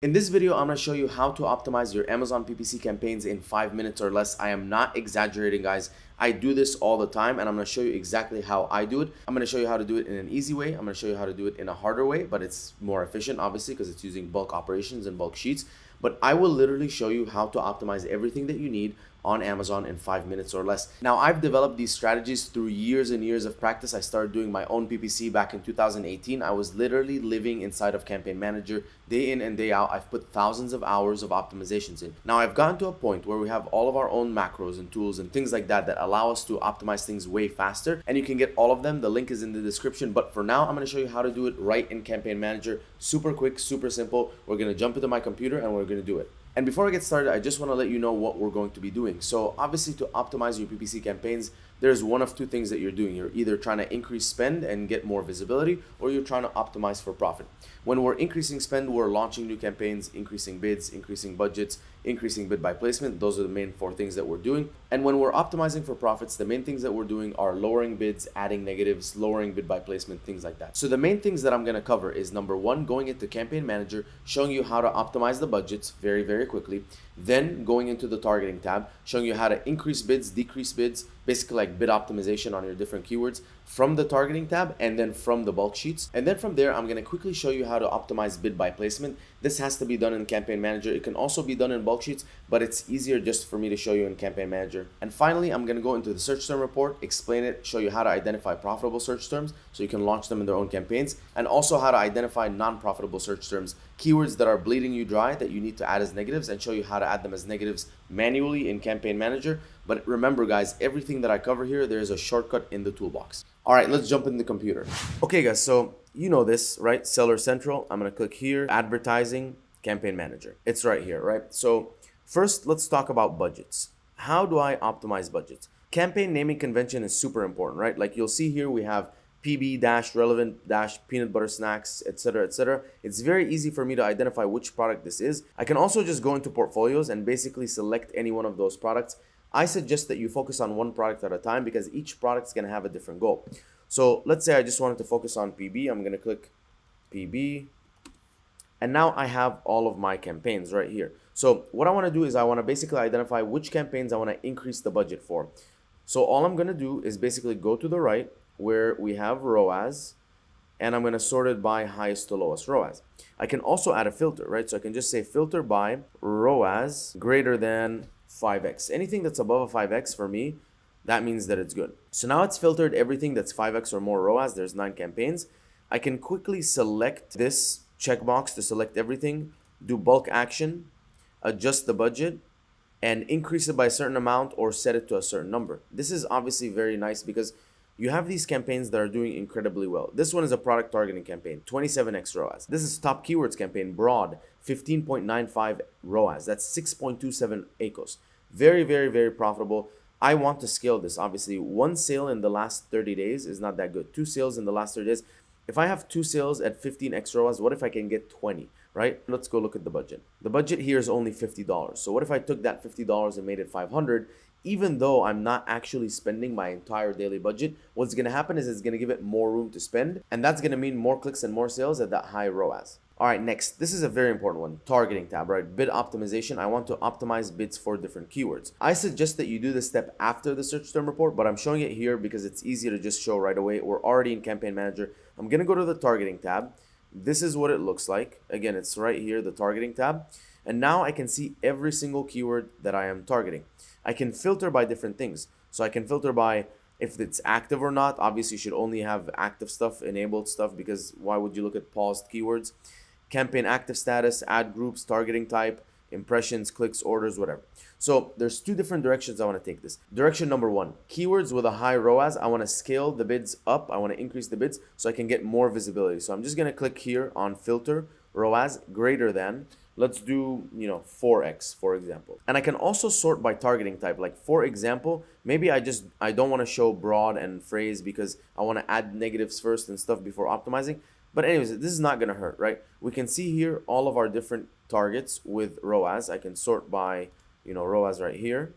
In this video, I'm going to show you how to optimize your Amazon PPC campaigns in 5 minutes or less. I am not exaggerating, guys. I do this all the time, and I'm going to show you exactly how I do it. I'm going to show you how to do it in an easy way. I'm going to show you how to do it in a harder way, but it's more efficient, obviously, because it's using bulk operations and bulk sheets. But I will literally show you how to optimize everything that you need on Amazon in 5 minutes or less. Now, I've developed these strategies through years and years of practice. I started doing my own PPC back in 2018. I was literally living inside of Campaign Manager day in and day out. I've put thousands of hours of optimizations in. Now, I've gotten to a point where we have all of our own macros and tools and things like that that allow us to optimize things way faster. And you can get all of them. The link is in the description. But for now, I'm going to show you how to do it right in Campaign Manager. Super quick, super simple. We're going to jump into my computer and we're going to do it. And before I get started, I just want to let you know what we're going to be doing. So obviously, to optimize your PPC campaigns, there's one of two things that you're doing. You're either trying to increase spend and get more visibility, or you're trying to optimize for profit. When we're increasing spend, we're launching new campaigns, increasing bids, increasing budgets, increasing bid by placement. Those are the main four things that we're doing. And when we're optimizing for profits, the main things that we're doing are lowering bids, adding negatives, lowering bid by placement, things like that. So the main things that I'm going to cover is number one, going into Campaign Manager, showing you how to optimize the budgets very, very quickly. Then going into the targeting tab, showing you how to increase bids, decrease bids, basically like bid optimization on your different keywords from the targeting tab and then from the bulk sheets. And then from there, I'm going to quickly show you how to optimize bid by placement. This has to be done in Campaign Manager. It can also be done in bulk sheets, but it's easier just for me to show you in Campaign Manager. And finally, I'm going to go into the search term report, explain it, show you how to identify profitable search terms so you can launch them in their own campaigns, and also how to identify non-profitable search terms, keywords that are bleeding you dry that you need to add as negatives, and show you how to add them as negatives manually in Campaign Manager. But remember, guys, everything that I cover here, there is a shortcut in the toolbox. All right, let's jump in the computer. Okay, guys, so you know this, right? Seller Central. I'm going to click here, Advertising, Campaign Manager. It's right here, right? So first, let's talk about budgets. How do I optimize budgets? Campaign naming convention is super important, right? Like you'll see here, we have PB relevant peanut butter snacks, etc., etc. It's very easy for me to identify which product this is. I can also just go into portfolios and basically select any one of those products. I suggest that you focus on one product at a time because each product is going to have a different goal. So let's say I just wanted to focus on PB. I'm going to click PB. And now I have all of my campaigns right here. So what I want to do is I want to basically identify which campaigns I want to increase the budget for. So all I'm going to do is basically go to the right where we have ROAS, and I'm going to sort it by highest to lowest ROAS. I can also add a filter, right? So I can just say filter by ROAS greater than 5x. Anything that's above a 5x for me, that means that it's good. So now it's filtered everything that's 5x or more ROAS. There's 9 campaigns. I can quickly select this checkbox to select everything, do bulk action, adjust the budget, and increase it by a certain amount or set it to a certain number. This is obviously very nice because you have these campaigns that are doing incredibly well. This one is a product targeting campaign, 27x ROAS. This is top keywords campaign, broad, 15.95 ROAS. That's 6.27 ACOS. Very, very, very profitable. I want to scale this. Obviously, one sale in the last 30 days is not that good. 2 sales in the last 30 days. If I have 2 sales at 15x ROAS, what if I can get 20, right? Let's go look at the budget. The budget here is only $50. So what if I took that $50 and made it 500? Even though I'm not actually spending my entire daily budget, what's going to happen is it's going to give it more room to spend. And that's going to mean more clicks and more sales at that high ROAS. All right, next, this is a very important one, targeting tab, right? Bid optimization. I want to optimize bids for different keywords. I suggest that you do this step after the search term report, but I'm showing it here because it's easier to just show right away. We're already in Campaign Manager. I'm going to go to the targeting tab. This is what it looks like. Again, it's right here, the targeting tab. And now I can see every single keyword that I am targeting. I can filter by different things. So I can filter by if it's active or not. Obviously, you should only have active stuff, enabled stuff, because why would you look at paused keywords? Campaign active status, ad groups, targeting type, impressions, clicks, orders, whatever. So there's 2 different directions I want to take this. Direction number 1, keywords with a high ROAS. I want to scale the bids up. I want to increase the bids so I can get more visibility. So I'm just going to click here on filter, ROAS greater than. Let's do, 4x, for example. And I can also sort by targeting type. Like, for example, maybe I don't want to show broad and phrase because I want to add negatives first and stuff before optimizing. But anyways, this is not going to hurt, right? We can see here all of our different targets with ROAS. I can sort by, ROAS right here.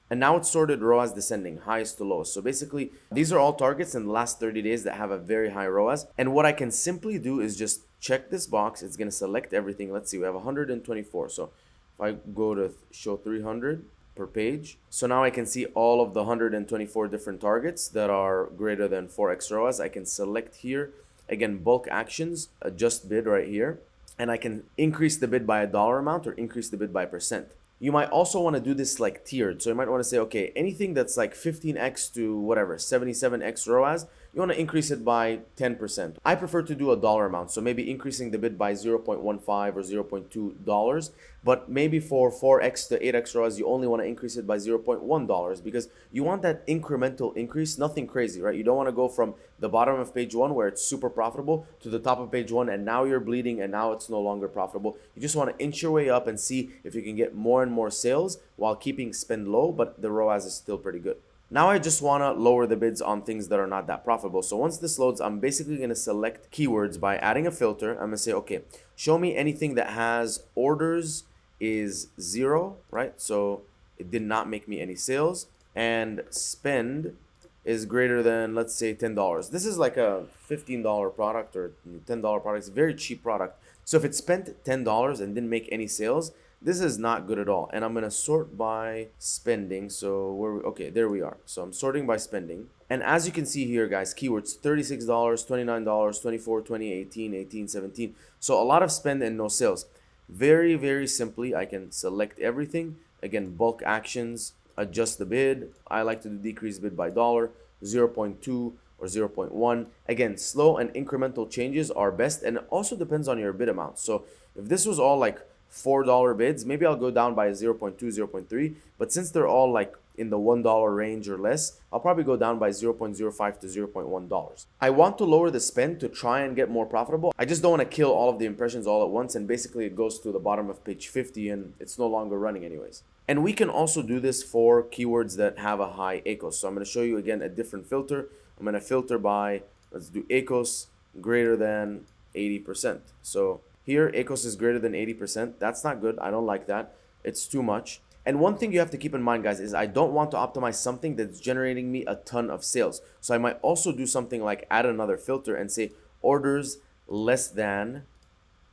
And now it's sorted ROAS descending, highest to lowest. So basically, these are all targets in the last 30 days that have a very high ROAS. And what I can simply do is just check this box. It's going to select everything. Let's see, we have 124. So if I go to show 300 per page, so now I can see all of the 124 different targets that are greater than 4x ROAS. I can select here, again, bulk actions, adjust bid right here, and I can increase the bid by a dollar amount or increase the bid by percent. You might also want to do this like tiered. So you might want to say, okay, anything that's like 15x to whatever, 77x ROAS, you want to increase it by 10%. I prefer to do a dollar amount. So maybe increasing the bid by 0.15 or $0.2. But maybe for 4x to 8x ROAS, you only want to increase it by $0.1 because you want that incremental increase, nothing crazy, right? You don't want to go from the bottom of page one where it's super profitable to the top of page one and now you're bleeding and now it's no longer profitable. You just want to inch your way up and see if you can get more and more sales while keeping spend low, but the ROAS is still pretty good. Now I just want to lower the bids on things that are not that profitable. So once this loads, I'm basically going to select keywords by adding a filter. I'm going to say, okay, show me anything that has orders is 0, right? So it did not make me any sales, and spend is greater than, let's say, $10. This is like a $15 product or $10 product. It's a very cheap product. So if it spent $10 and didn't make any sales, this is not good at all. And I'm going to sort by spending. So okay, there we are. So I'm sorting by spending. And as you can see here, guys, keywords $36, $29, 24, 20, 18, 18, 17. So a lot of spend and no sales. Very, very simply, I can select everything. Again, bulk actions, adjust the bid. I like to decrease bid by dollar, 0.2 or 0.1. Again, slow and incremental changes are best, and it also depends on your bid amount. So if this was all like $4 bids, maybe I'll go down by 0.2, 0.3. But since they're all like in the $1 range or less, I'll probably go down by 0.05 to $0.1. I want to lower the spend to try and get more profitable. I just don't want to kill all of the impressions all at once, and basically it goes to the bottom of page 50 and it's no longer running anyways. And we can also do this for keywords that have a high ACOS. So I'm going to show you again a different filter. I'm going to filter by, let's do ACOS greater than 80%. So here, ACOS is greater than 80%. That's not good. I don't like that. It's too much. And one thing you have to keep in mind, guys, is I don't want to optimize something that's generating me a ton of sales. So I might also do something like add another filter and say orders less than,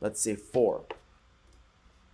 let's say 4.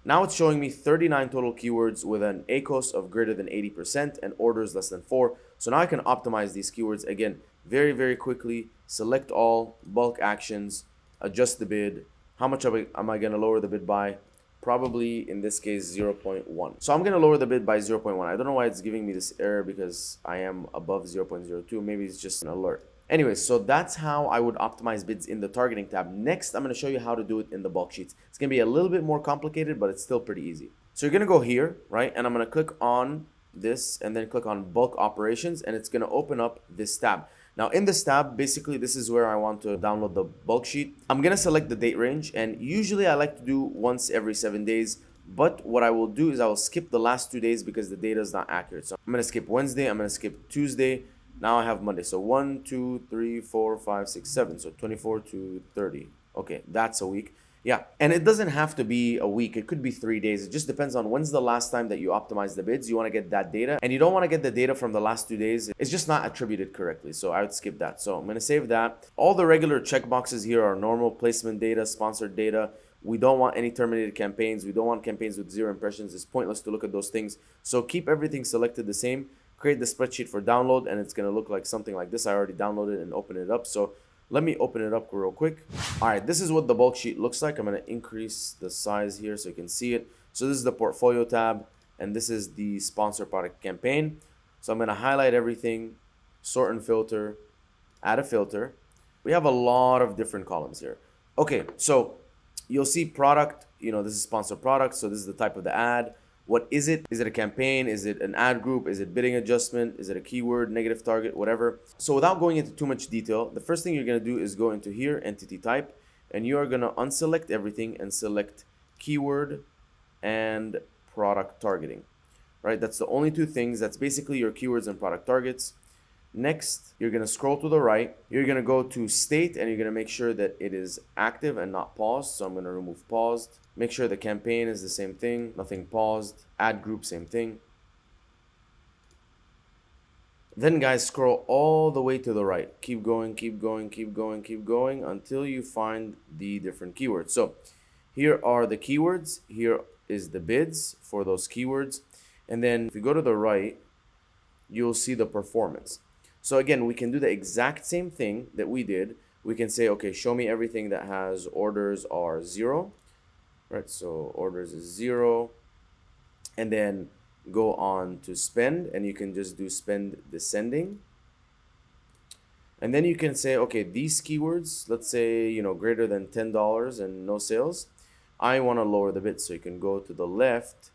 Now it's showing me 39 total keywords with an ACOS of greater than 80% and orders less than 4. So now I can optimize these keywords again very, very quickly. Select all, bulk actions, adjust the bid. How much am I going to lower the bid by? Probably in this case 0.1. So I'm going to lower the bid by 0.1. I don't know why it's giving me this error because I am above 0.02. Maybe it's just an alert. Anyways, so that's how I would optimize bids in the targeting tab. Next, I'm going to show you how to do it in the bulk sheets. It's going to be a little bit more complicated, but it's still pretty easy. So you're going to go here, right? And I'm going to click on this and then click on bulk operations, and it's going to open up this tab. Now in this tab, basically this is where I want to download the bulk sheet. I'm going to select the date range, and usually I like to do once every 7 days. But what I will do is I will skip the last 2 days because the data is not accurate. So I'm going to skip Wednesday. I'm going to skip Tuesday. Now I have Monday. So 1, 2, 3, 4, 5, 6, 7. So 24 to 30. Okay, that's a week. Yeah, and it doesn't have to be a week. It could be 3 days. It just depends on when's the last time that you optimized the bids. You want to get that data, and you don't want to get the data from the last 2 days. It's just not attributed correctly. So I would skip that. So I'm going to save that. All the regular checkboxes here are normal placement data, sponsored data. We don't want any terminated campaigns. We don't want campaigns with 0 impressions. It's pointless to look at those things. So keep everything selected the same. Create the spreadsheet for download, and it's going to look like something like this. I already downloaded and opened it up. So let me open it up real quick. All right, this is what the bulk sheet looks like. I'm going to increase the size here so you can see it. So this is the portfolio tab, and this is the sponsor product campaign. So I'm going to highlight everything, sort and filter, add a filter. We have a lot of different columns here. Okay, so you'll see product, this is sponsor product. So this is the type of the ad. What is it? Is it a campaign? Is it an ad group? Is it bidding adjustment? Is it a keyword, negative target, whatever? So without going into too much detail, the first thing you're going to do is go into here, entity type, and you are going to unselect everything and select keyword and product targeting, right? That's the only 2 things. That's basically your keywords and product targets. Next, you're going to scroll to the right. You're going to go to state, and you're going to make sure that it is active and not paused. So I'm going to remove paused. Make sure the campaign is the same thing, nothing paused. Ad group, same thing. Then guys, scroll all the way to the right. Keep going, keep going, keep going, keep going until you find the different keywords. So here are the keywords. Here is the bids for those keywords. And then if you go to the right, you'll see the performance. So again, we can do the exact same thing that we did. We can say, okay, show me everything that has orders are 0, right? So orders is 0, and then go on to spend, and you can just do spend descending. And then you can say, okay, these keywords, let's say, you know, greater than $10 and no sales, I want to lower the bid. So you can go to the left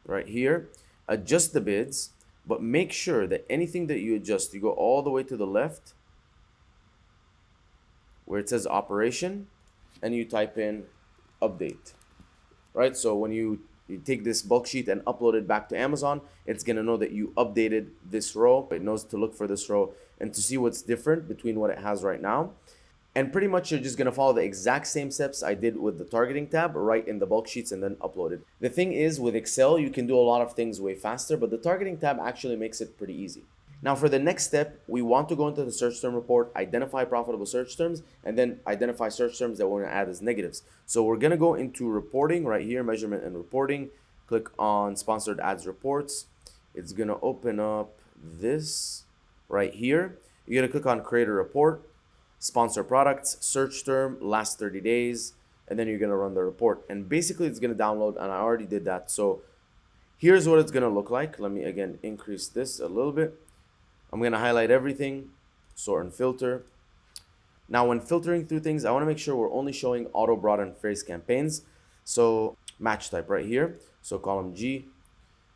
right here, adjust the bids, but make sure that anything that you adjust, you go all the way to the left where it says operation, and you type in update, right? So when you take this bulk sheet and upload it back to Amazon, it's gonna know that you updated this row. It knows to look for this row and to see what's different between what it has right now. And pretty much you're just gonna follow the exact same steps I did with the targeting tab right in the bulk sheets and then upload it. The thing is, with Excel, you can do a lot of things way faster, but the targeting tab actually makes it pretty easy. Now for the next step, we want to go into the search term report, identify profitable search terms, and then identify search terms that we're gonna add as negatives. So we're gonna go into reporting right here, measurement and reporting, click on sponsored ads reports. It's gonna open up this right here. You're gonna click on create a report, sponsor products, search term, last 30 days, and then you're gonna run the report. And basically it's gonna download, and I already did that. So here's what it's gonna look like. Let me again increase this a little bit. I'm gonna highlight everything, sort and filter. Now when filtering through things, I wanna make sure we're only showing auto, broad, and phrase campaigns. So match type right here. So column G,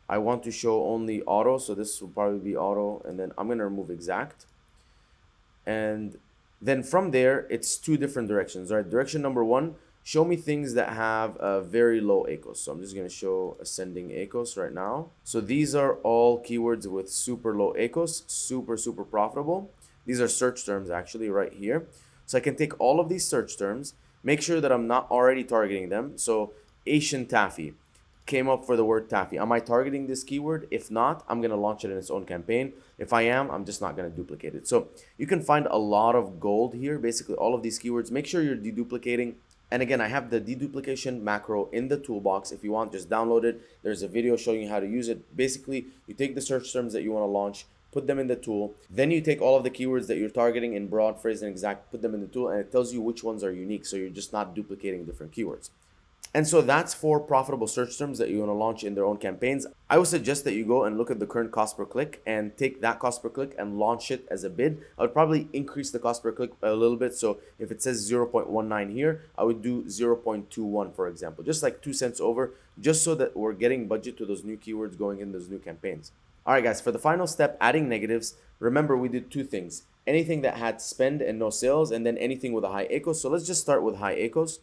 I want to show only auto. So this will probably be auto, and then I'm gonna remove exact. And then from there, it's two different directions, right? Direction number one, show me things that have a very low ACOS. So I'm just gonna show ascending ACOS right now. So these are all keywords with super low ACOS, super profitable. These are search terms actually right here. So I can take all of these search terms, make sure that I'm not already targeting them. So Asian taffy came up for the word taffy. Am I targeting this keyword? If not, I'm gonna launch it in its own campaign. If I am, I'm just not gonna duplicate it. So you can find a lot of gold here, basically all of these keywords. Make sure you're deduplicating. And again, I have the deduplication macro in the toolbox. If you want, just download it. There's a video showing you how to use it. Basically, you take the search terms that you wanna launch, put them in the tool. Then you take all of the keywords that you're targeting in broad, phrase, and exact, put them in the tool, and it tells you which ones are unique. So you're just not duplicating different keywords. And so that's for profitable search terms that you want to launch in their own campaigns. I would suggest that you go and look at the current cost per click and take that cost per click and launch it as a bid. I would probably increase the cost per click a little bit. So if it says 0.19 here, I would do 0.21, for example, just like 2 cents over, just so that we're getting budget to those new keywords going in those new campaigns. All right, guys, for the final step, adding negatives, remember we did two things. Anything that had spend and no sales, and then anything with a high ACOS. So let's just start with high ACOS.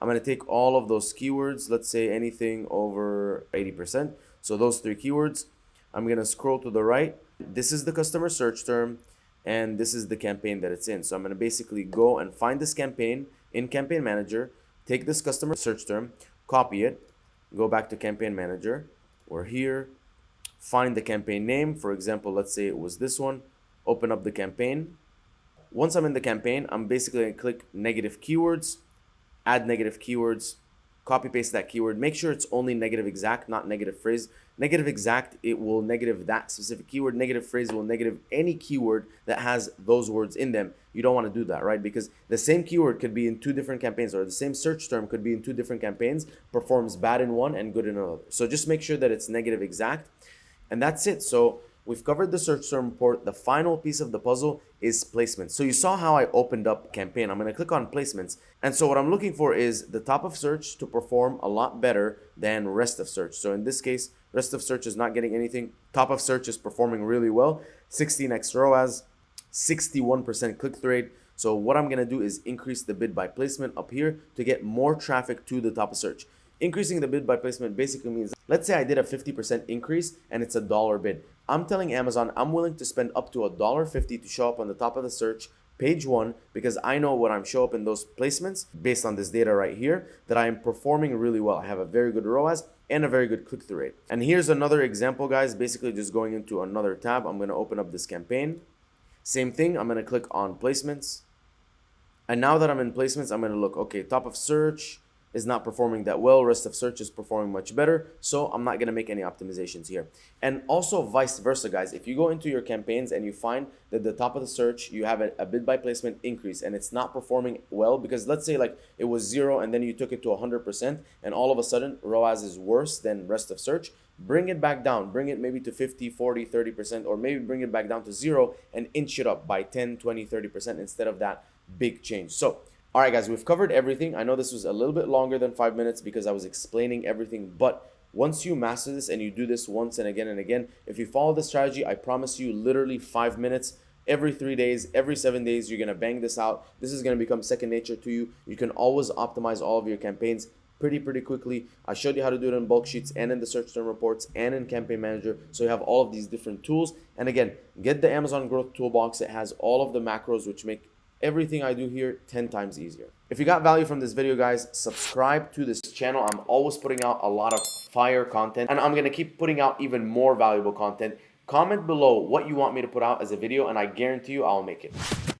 I'm going to take all of those keywords, let's say anything over 80%. So those three keywords, I'm going to scroll to the right. This is the customer search term, and this is the campaign that it's in. So I'm going to basically go and find this campaign in Campaign Manager, take this customer search term, copy it, go back to Campaign Manager. We're here, find the campaign name. For example, let's say it was this one, open up the campaign. Once I'm in the campaign, I'm basically going to click negative keywords, add negative keywords, copy paste that keyword. Make sure it's only negative exact, not negative phrase. Negative exact, it will negative that specific keyword. Negative phrase will negative any keyword that has those words in them. You don't want to do that, right? Because the same keyword could be in two different campaigns, or the same search term could be in two different campaigns, performs bad in one and good in another. So just make sure that it's negative exact, and that's it. So we've covered the search term report. The final piece of the puzzle is placements. So you saw how I opened up campaign. I'm going to click on placements. And so what I'm looking for is the top of search to perform a lot better than rest of search. So in this case, rest of search is not getting anything. Top of search is performing really well. 16x ROAS, 61% click-through rate. So what I'm going to do is increase the bid by placement up here to get more traffic to the top of search. Increasing the bid by placement basically means, let's say I did a 50% increase and it's $1 bid. I'm telling Amazon I'm willing to spend up to $1.50 to show up on the top of the search, page 1, because I know when I'm show up in those placements, based on this data right here, that I am performing really well. I have a very good ROAS, and a very good click-through rate. And here's another example, guys. Basically just going into another tab, I'm going to open up this campaign. Same thing, I'm going to click on placements. And now that I'm in placements, I'm going to look, okay, top of search is not performing that well. Rest of search is performing much better. So I'm not going to make any optimizations here. And also vice versa, guys. If you go into your campaigns and you find that the top of the search, you have a bid by placement increase and it's not performing well, because let's say like it was 0 and then you took it to 100% and all of a sudden ROAS is worse than rest of search, bring it back down. Bring it maybe to 50, 40, 30%, or maybe bring it back down to 0 and inch it up by 10, 20, 30% instead of that big change. So all right, guys, we've covered everything. I know this was a little bit longer than 5 minutes because I was explaining everything, but once you master this and you do this once and again, if you follow this strategy, I promise you literally 5 minutes every 3 days, every 7 days, you're going to bang this out. This is going to become second nature to you. You can always optimize all of your campaigns pretty quickly. I showed you how to do it in bulk sheets and in the search term reports and in campaign manager. So you have all of these different tools. And again, get the Amazon growth toolbox. It has all of the macros which make everything I do here 10 times easier. If you got value from this video, guys, subscribe to this channel. I'm always putting out a lot of fire content and I'm gonna keep putting out even more valuable content. Comment below what you want me to put out as a video and I guarantee you I'll make it.